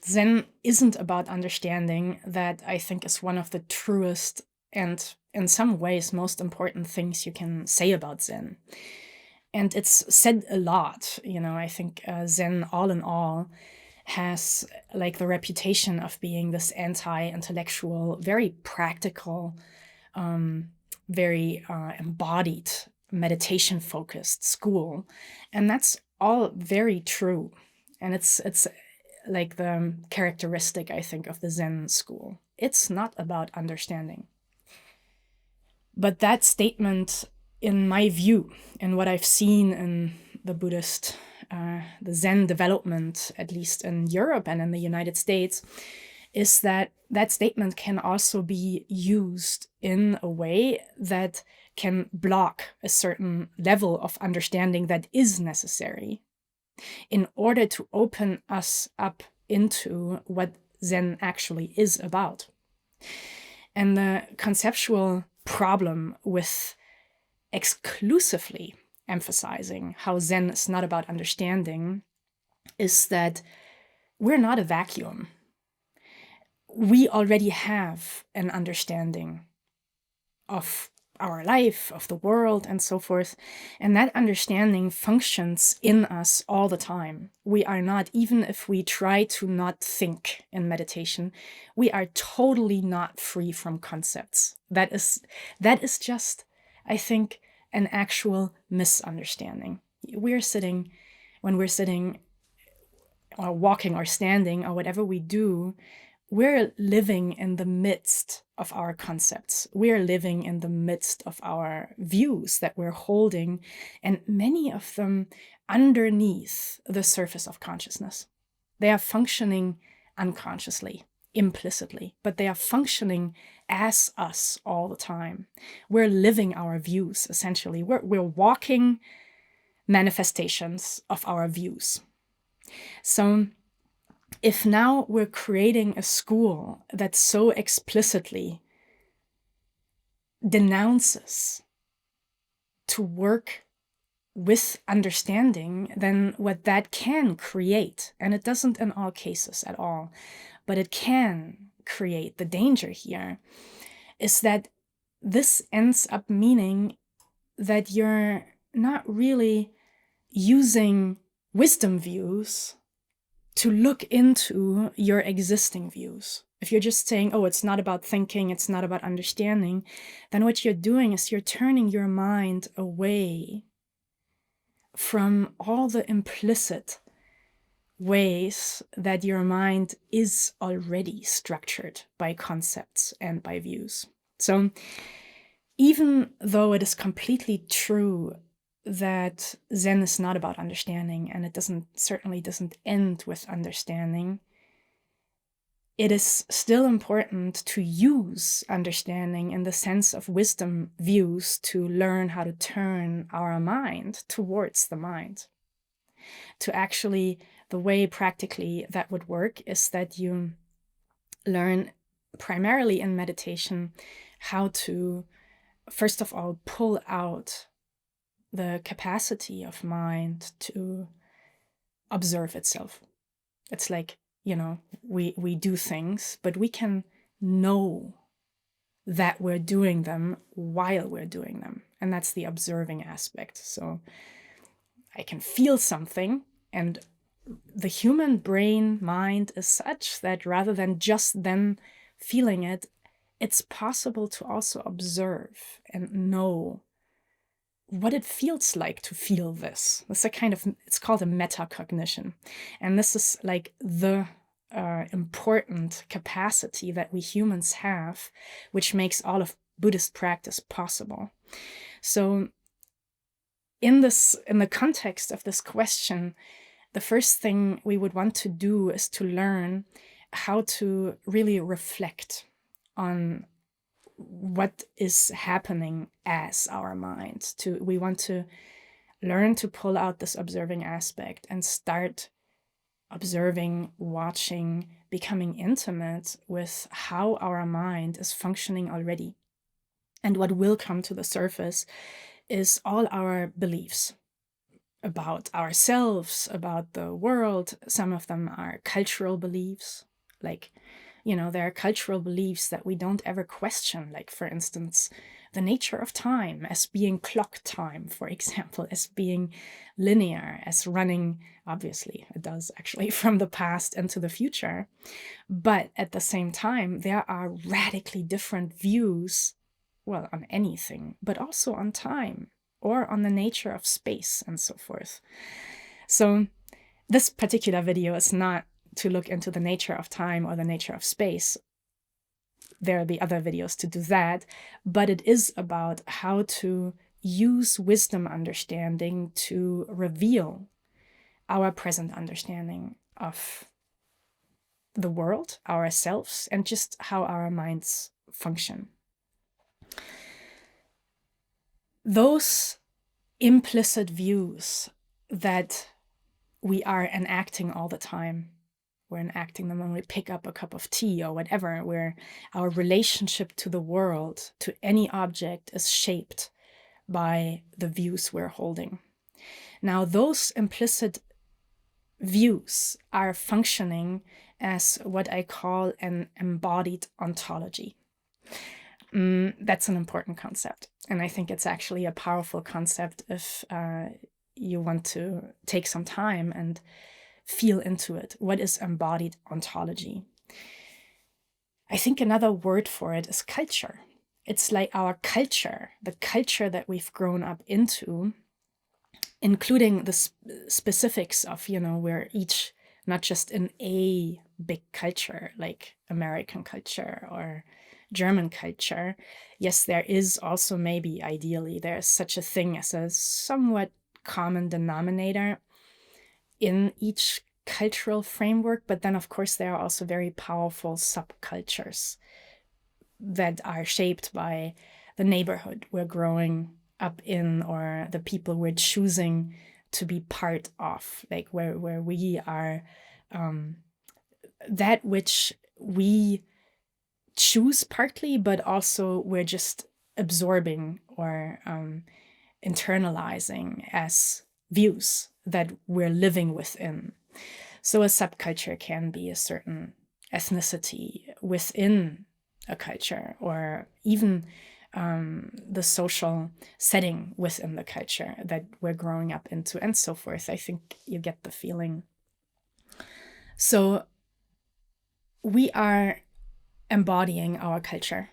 Zen isn't about understanding. That, I think, is one of the truest and, in some ways, most important things you can say about Zen. And it's said a lot. I think Zen, all in all, has like the reputation of being this anti-intellectual, very practical, very embodied, meditation-focused school. And that's all very true. And it's like the characteristic, I think, of the Zen school. It's not about understanding. But that statement, in my view, and what I've seen in the Buddhist, the Zen development, at least in Europe and in the United States, is that that statement can also be used in a way that can block a certain level of understanding that is necessary in order to open us up into what Zen actually is about. And the conceptual problem with exclusively emphasizing how Zen is not about understanding is that we're not a vacuum. We already have an understanding of our life, of the world, and so forth. And that understanding functions in us all the time. We are not, even if we try to not think in meditation, we are totally not free from concepts. That is just, I think, an actual misunderstanding. When we're sitting or walking or standing or whatever we do, we're living in the midst of our concepts. We're living in the midst of our views that we're holding, and many of them underneath the surface of consciousness. They are functioning unconsciously, implicitly, but they are functioning as us all the time. We're living our views, essentially. We're walking manifestations of our views. So if now we're creating a school that so explicitly denounces to work with understanding, then what that can create, and it doesn't in all cases at all, but it can create, the danger here is that this ends up meaning that you're not really using wisdom views to look into your existing views. If you're just saying, oh, it's not about thinking, it's not about understanding, then what you're doing is you're turning your mind away from all the implicit ways that your mind is already structured by concepts and by views. So even though it is completely true that Zen is not about understanding, and it certainly doesn't end with understanding, it is still important to use understanding in the sense of wisdom views to learn how to turn our mind towards the mind. To actually, the way practically that would work is that you learn primarily in meditation how to, first of all, pull out the capacity of mind to observe itself. It's like, we do things, but we can know that we're doing them while we're doing them. And that's the observing aspect. So I can feel something, and the human brain mind is such that rather than just then feeling it, it's possible to also observe and know what it feels like to feel this. It's it's called a metacognition. And this is like the important capacity that we humans have, which makes all of Buddhist practice possible. So in the context of this question, the first thing we would want to do is to learn how to really reflect on what is happening as our mind. We want to learn to pull out this observing aspect and start observing, watching, becoming intimate with how our mind is functioning already. And what will come to the surface is all our beliefs. about ourselves, about the world. Some of them are cultural beliefs. Like, there are cultural beliefs that we don't ever question. Like, for instance, the nature of time as being clock time, for example, as being linear, as running, obviously, it does actually, from the past into the future. But at the same time, there are radically different views, well, on anything, but also on time or on the nature of space and so forth. So this particular video is not to look into the nature of time or the nature of space. There will be other videos to do that, but it is about how to use wisdom understanding to reveal our present understanding of the world, ourselves, and just how our minds function. Those implicit views that we are enacting all the time, we're enacting them when we pick up a cup of tea or whatever, where our relationship to the world, to any object, is shaped by the views we're holding. Now, those implicit views are functioning as what I call an embodied ontology. That's an important concept. And I think it's actually a powerful concept if you want to take some time and feel into it. What is embodied ontology? I think another word for it is culture. It's like our culture, the culture that we've grown up into, including the specifics of, we're each not just in a big culture like American culture or German culture. Yes, there is also maybe ideally there's such a thing as a somewhat common denominator in each cultural framework, but then of course there are also very powerful subcultures that are shaped by the neighborhood we're growing up in or the people we're choosing to be part of, like where we are that which we choose partly, but also we're just absorbing or internalizing as views that we're living within. So a subculture can be a certain ethnicity within a culture, or even the social setting within the culture that we're growing up into, and so forth. I think you get the feeling. So we are embodying our culture.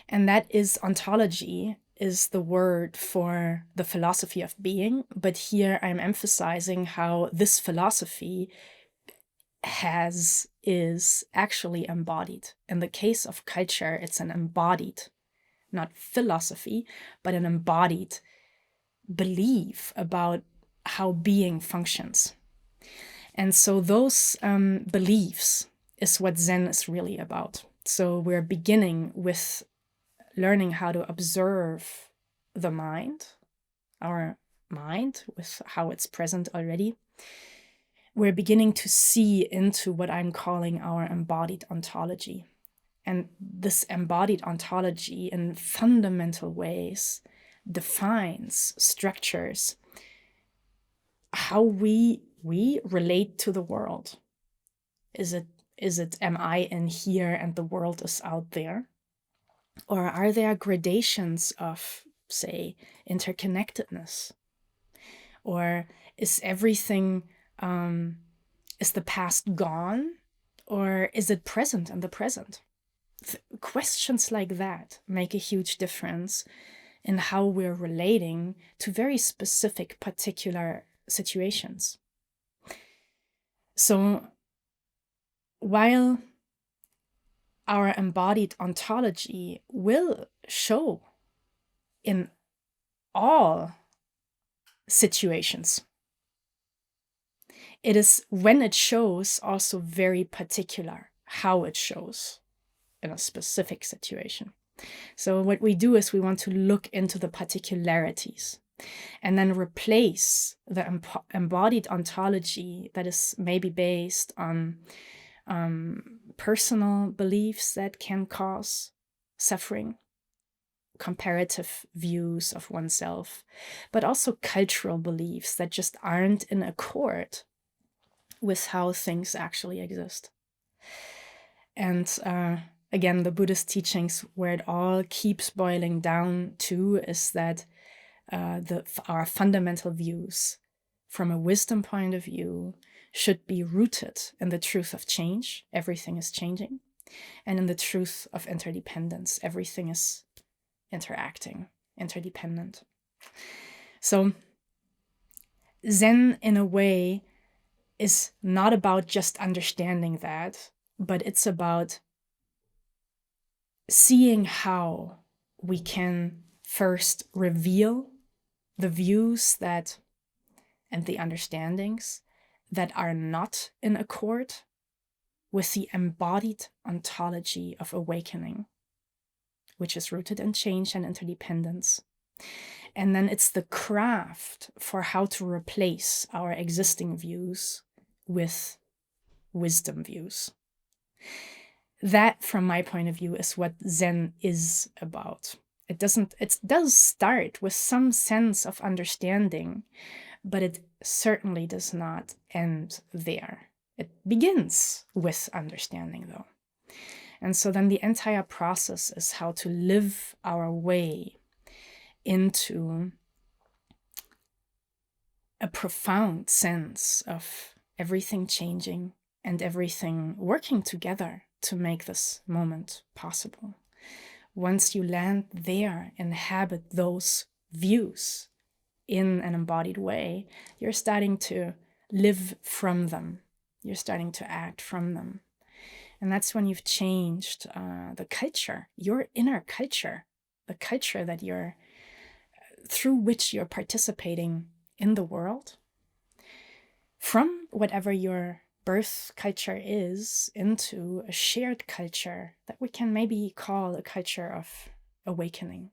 And that is ontology, is the word for the philosophy of being. But here I'm emphasizing how this philosophy is actually embodied. In the case of culture, it's an embodied, not philosophy, but an embodied belief about how being functions. And so those beliefs is what Zen is really about. So we're beginning with learning how to observe the mind, our mind, with how it's present already. We're beginning to see into what I'm calling our embodied ontology. And this embodied ontology in fundamental ways defines, structures how we relate to the world. Is it am I in here and the world is out there? Or are there gradations of, say, interconnectedness? Or is everything, is the past gone? Or is it present in the present? Questions like that make a huge difference in how we're relating to very specific, particular situations. So while our embodied ontology will show in all situations, it is when it shows also very particular how it shows in a specific situation. So what we do is we want to look into the particularities and then replace the embodied ontology that is maybe based on personal beliefs that can cause suffering, comparative views of oneself, but also cultural beliefs that just aren't in accord with how things actually exist. And again, the Buddhist teachings, where it all keeps boiling down to, is that our fundamental views from a wisdom point of view should be rooted in the truth of change. Everything is changing. And in the truth of interdependence. Everything is interacting, interdependent. So Zen, in a way, is not about just understanding that, but it's about seeing how we can first reveal the views that and the understandings that are not in accord with the embodied ontology of awakening, which is rooted in change and interdependence. And then it's the craft for how to replace our existing views with wisdom views. That, from my point of view, is what Zen is about. It does start with some sense of understanding, but it certainly does not end there. It begins with understanding, though. And so then the entire process is how to live our way into a profound sense of everything changing and everything working together to make this moment possible. Once you land there, inhabit those views in an embodied way, you're starting to live from them. You're starting to act from them. And that's when you've changed the culture, your inner culture, the culture that through which you're participating in the world, from whatever your birth culture is into a shared culture that we can maybe call a culture of awakening.